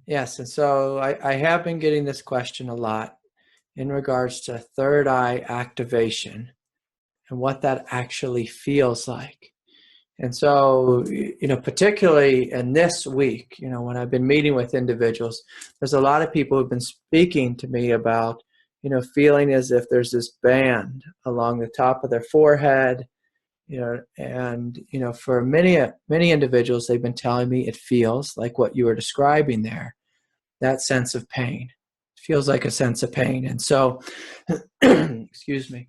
Yes, and so I have been getting this question a lot in regards to third eye activation and what that actually feels like. And so, particularly in this week, when I've been meeting with individuals, there's a lot of people who've been speaking to me about, feeling as if there's this band along the top of their forehead, and, for many individuals, they've been telling me it feels like what you were describing there, that sense of pain. It feels like a sense of pain. And so, excuse me,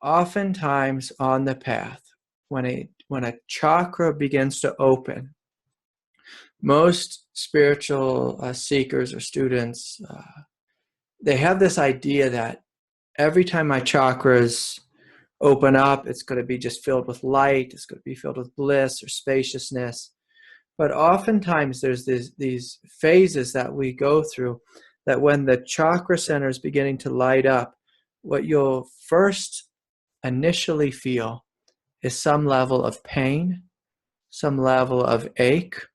oftentimes on the path, when a chakra begins to open, most spiritual seekers or students, they have this idea that every time my chakras open up, it's going to be just filled with light, it's going to be filled with bliss or spaciousness. But oftentimes there's these phases that we go through that when the chakra center is beginning to light up, what you'll first initially feel is some level of pain, some level of ache.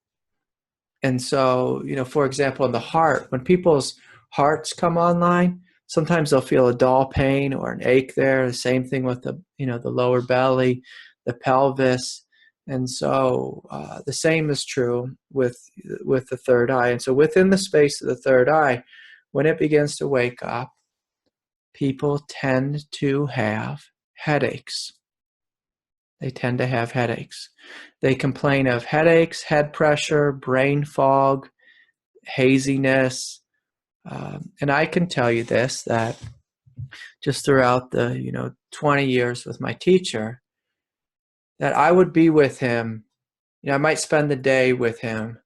And so, for example, in the heart, when people's hearts come online, sometimes they'll feel a dull pain or an ache there. The same thing with the lower belly, the pelvis. And so the same is true with the third eye. And so within the space of the third eye, when it begins to wake up, people tend to have headaches. They tend to have headaches. They complain of headaches, head pressure, brain fog, haziness. And I can tell you this, that just throughout the 20 years with my teacher, that I would be with him. I might spend the day with him,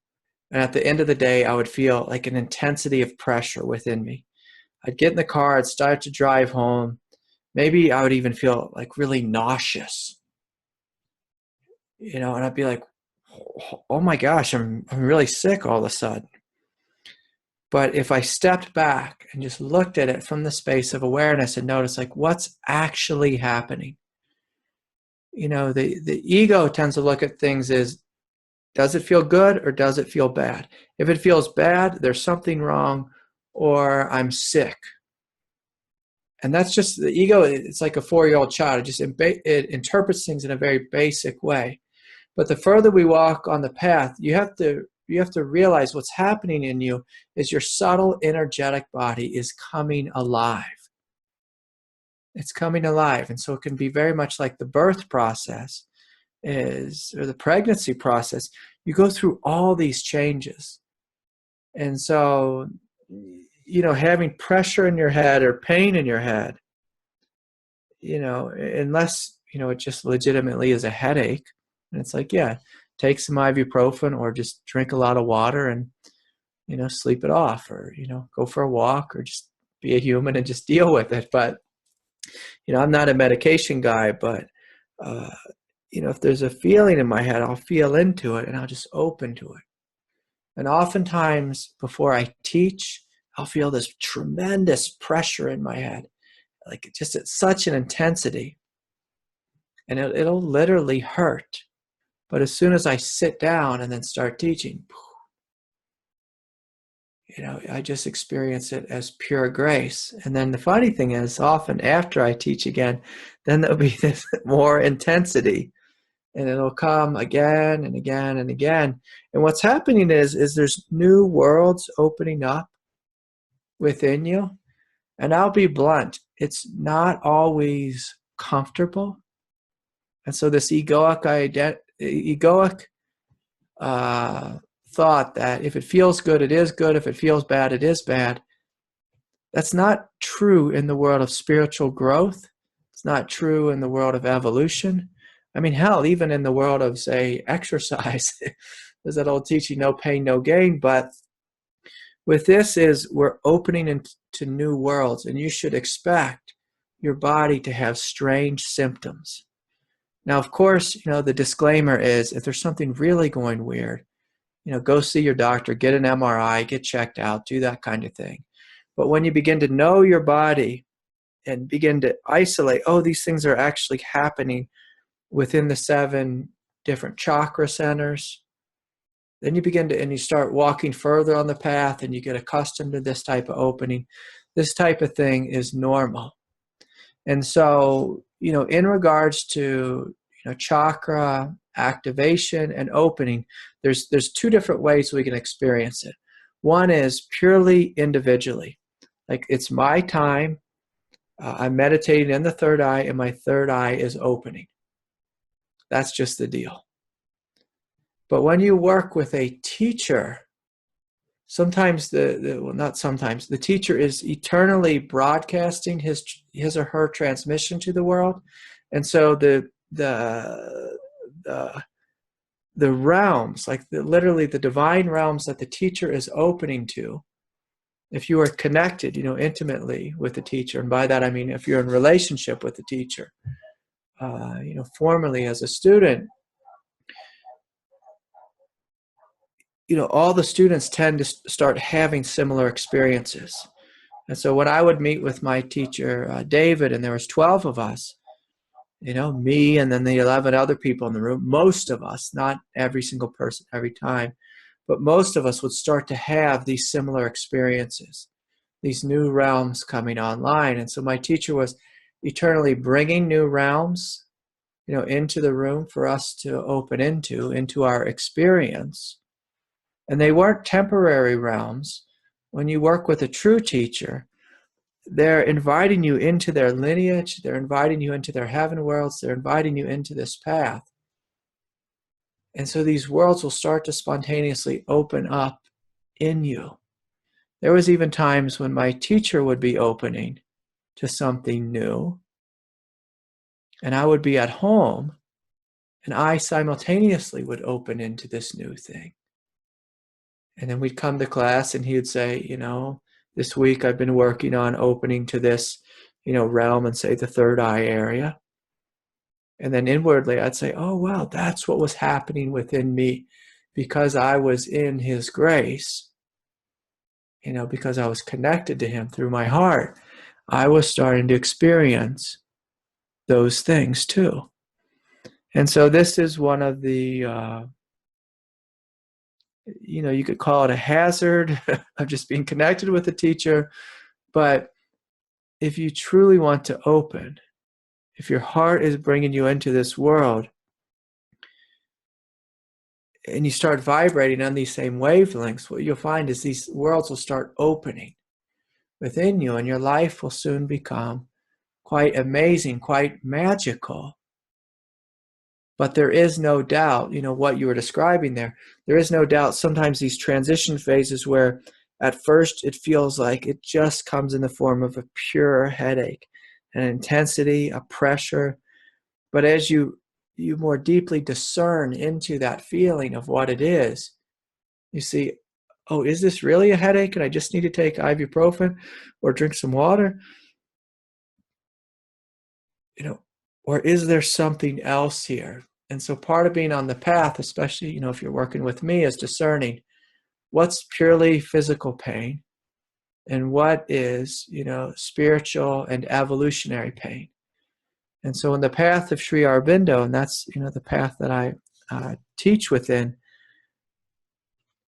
and at the end of the day, I would feel like an intensity of pressure within me. I'd get in the car, I'd start to drive home. Maybe I would even feel like really nauseous. And I'd be like, oh my gosh, I'm really sick all of a sudden. But if I stepped back and just looked at it from the space of awareness and noticed like what's actually happening, the ego tends to look at things as, does it feel good or does it feel bad? If it feels bad, there's something wrong, or I'm sick. And that's just the ego. It's like a 4-year-old child. It interprets things in a very basic way. But the further we walk on the path, you have to realize what's happening in you is your subtle energetic body is coming alive. It's coming alive. And so it can be very much like the birth process or the pregnancy process. You go through all these changes. And so, having pressure in your head or pain in your head, unless, it just legitimately is a headache, and it's like, yeah, take some ibuprofen or just drink a lot of water and, sleep it off, or, go for a walk, or just be a human and just deal with it. But, I'm not a medication guy, but, if there's a feeling in my head, I'll feel into it and I'll just open to it. And oftentimes before I teach, I'll feel this tremendous pressure in my head, like just at such an intensity, and it'll literally hurt. But as soon as I sit down and then start teaching, I just experience it as pure grace. And then the funny thing is, often after I teach again, then there'll be this more intensity, and it'll come again and again and again. And what's happening is there's new worlds opening up within you. And I'll be blunt, it's not always comfortable. And so this egoic thought that if it feels good, it is good. If it feels bad, it is bad. That's not true in the world of spiritual growth. It's not true in the world of evolution. I mean, hell, even in the world of, say, exercise, there's that old teaching, no pain, no gain. But with this we're opening into new worlds, and you should expect your body to have strange symptoms. Now, of course, the disclaimer is if there's something really going weird, go see your doctor, get an MRI, get checked out, do that kind of thing. But when you begin to know your body and begin to isolate, these things are actually happening within the 7 different chakra centers, Then you begin to, and you start walking further on the path, and you get accustomed to this type of opening. This type of thing is normal. And so, in regards to, chakra activation and opening, there's two different ways we can experience it. One is purely individually. Like, it's my time. I'm meditating in the third eye, and my third eye is opening. That's just the deal. But when you work with a teacher, sometimes not sometimes, the teacher is eternally broadcasting his or her transmission to the world. And so the realms, like literally the divine realms that the teacher is opening to, if you are connected, intimately with the teacher, and by that I mean if you're in relationship with the teacher, formerly as a student, all the students tend to start having similar experiences. And so when I would meet with my teacher, David, and there was 12 of us, me and then the 11 other people in the room, most of us, not every single person every time, but most of us would start to have these similar experiences, these new realms coming online. And so my teacher was eternally bringing new realms, into the room for us to open into our experience. And they weren't temporary realms. When you work with a true teacher, they're inviting you into their lineage, they're inviting you into their heaven worlds, they're inviting you into this path. And so these worlds will start to spontaneously open up in you. There was even times when my teacher would be opening to something new, and I would be at home, and I simultaneously would open into this new thing. And then we'd come to class, and he would say, this week I've been working on opening to this, realm and say the third eye area. And then inwardly I'd say, oh, wow, that's what was happening within me because I was in his grace, because I was connected to him through my heart. I was starting to experience those things too. And so this is one of the, you could call it a hazard of just being connected with a teacher. But if you truly want to open, if your heart is bringing you into this world, and you start vibrating on these same wavelengths, what you'll find is these worlds will start opening within you, and your life will soon become quite amazing, quite magical. But there is no doubt, what you were describing there, there is no doubt sometimes these transition phases where at first it feels like it just comes in the form of a pure headache, an intensity, a pressure. But as you more deeply discern into that feeling of what it is, you see, oh, is this really a headache and I just need to take ibuprofen or drink some water? Or is there something else here? And so part of being on the path, especially, if you're working with me, is discerning what's purely physical pain and what is, spiritual and evolutionary pain. And so in the path of Sri Aurobindo, and that's, the path that I teach within,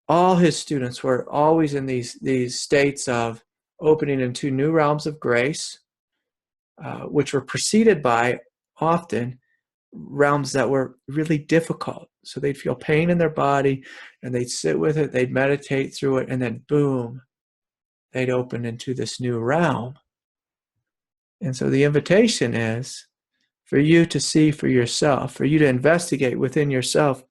all his students were always in these states of opening into new realms of grace, which were preceded by often realms that were really difficult. So they'd feel pain in their body and they'd sit with it, they'd meditate through it, and then boom, they'd open into this new realm. And so the invitation is for you to see for yourself, for you to investigate within yourself,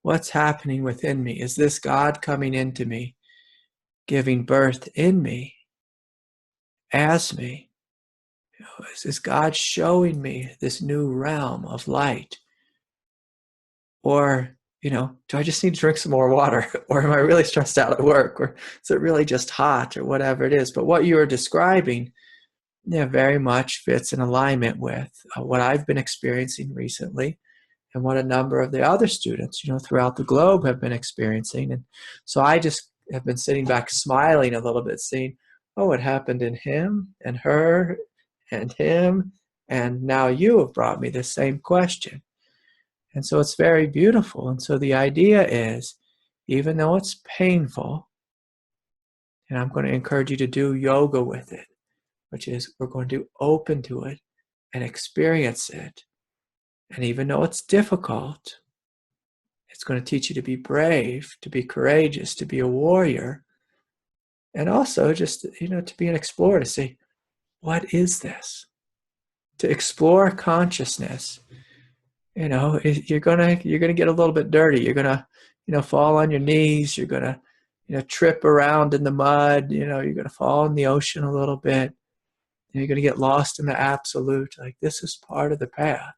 what's happening within me? Is this God coming into me, giving birth in me, as me? Is this God showing me this new realm of light? Or, do I just need to drink some more water? Or am I really stressed out at work? Or is it really just hot or whatever it is? But what you are describing, very much fits in alignment with what I've been experiencing recently and what a number of the other students, throughout the globe have been experiencing. And so I just have been sitting back smiling a little bit, seeing, oh, it happened in him and her and him, and now you have brought me the same question. And so it's very beautiful. And so the idea is, even though it's painful, and I'm going to encourage you to do yoga with it, which is we're going to open to it and experience it. And even though it's difficult, it's going to teach you to be brave, to be courageous, to be a warrior, and also just, to be an explorer, to say, what is this? To explore consciousness. You're gonna get a little bit dirty. You're gonna, fall on your knees. You're gonna, trip around in the mud. You're gonna fall in the ocean a little bit. You're gonna get lost in the absolute. Like, this is part of the path.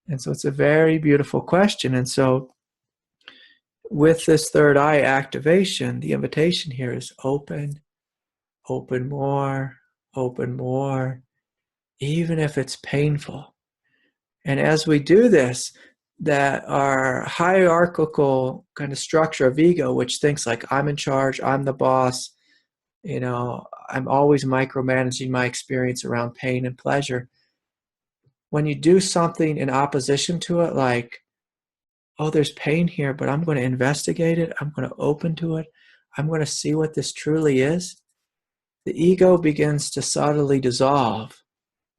And so it's a very beautiful question. And so with this third eye activation, the invitation here is open, open more, even if it's painful. And as we do this, that our hierarchical kind of structure of ego, which thinks like, I'm in charge, I'm the boss, I'm always micromanaging my experience around pain and pleasure. When you do something in opposition to it, like, oh, there's pain here, but I'm going to investigate it, I'm going to open to it, I'm going to see what this truly is, the ego begins to subtly dissolve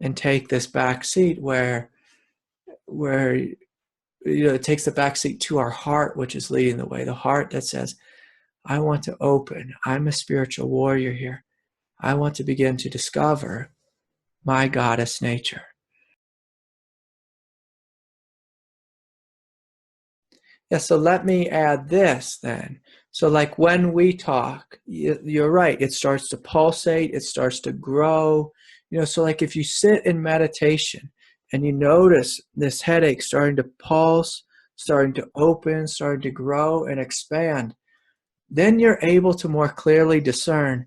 and take this back seat where it takes the back seat to our heart, which is leading the way. The heart that says, I want to open. I'm a spiritual warrior here. I want to begin to discover my goddess nature. Yeah, so let me add this then. So like when we talk, you're right, it starts to pulsate, it starts to grow. So like if you sit in meditation and you notice this headache starting to pulse, starting to open, starting to grow and expand, then you're able to more clearly discern,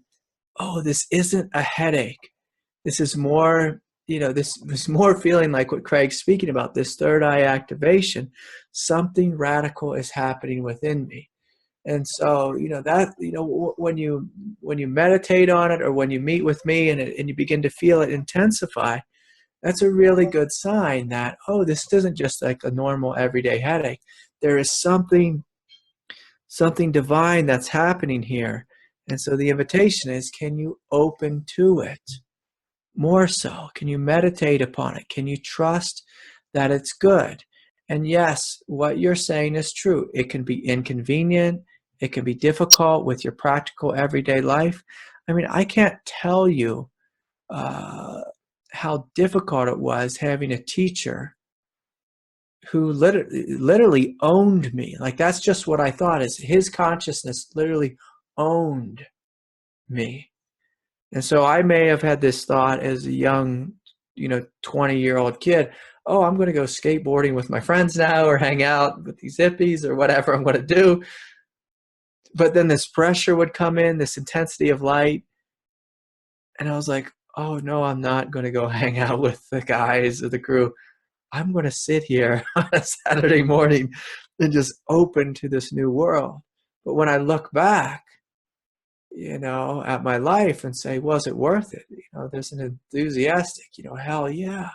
oh, this isn't a headache. This is more, this is more feeling like what Craig's speaking about, this third eye activation. Something radical is happening within me. And so, when you meditate on it, or when you meet with me and you begin to feel it intensify, that's a really good sign that, oh, this isn't just like a normal everyday headache. There is something divine that's happening here. And so the invitation is, can you open to it more so? Can you meditate upon it? Can you trust that it's good? And yes, what you're saying is true. It can be inconvenient. It can be difficult with your practical everyday life. I mean, I can't tell you how difficult it was having a teacher who literally owned me. Like, that's just what I thought, is his consciousness literally owned me. And so I may have had this thought as a young, 20-year-old kid, oh, I'm going to go skateboarding with my friends now, or hang out with these hippies, or whatever I'm going to do. But then this pressure would come in, this intensity of light. And I was like, oh no, I'm not going to go hang out with the guys or the crew. I'm going to sit here on a Saturday morning and just open to this new world. But when I look back, at my life and say, was it worth it? There's an enthusiastic, hell yeah,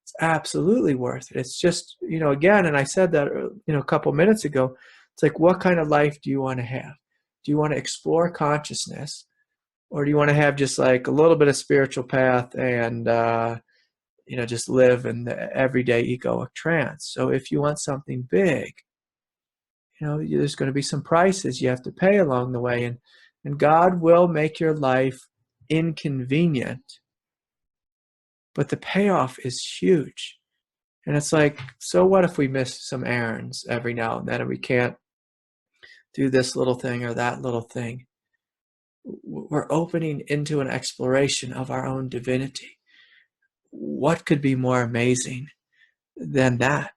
it's absolutely worth it. It's just, again, and I said that, a couple minutes ago, it's like, what kind of life do you want to have? Do you want to explore consciousness, or do you want to have just like a little bit of spiritual path and, just live in the everyday egoic trance? So if you want something big, there's going to be some prices you have to pay along the way. And God will make your life inconvenient, but the payoff is huge. And it's like, so what if we miss some errands every now and then, and we can't do this little thing or that little thing? We're opening into an exploration of our own divinity. What could be more amazing than that?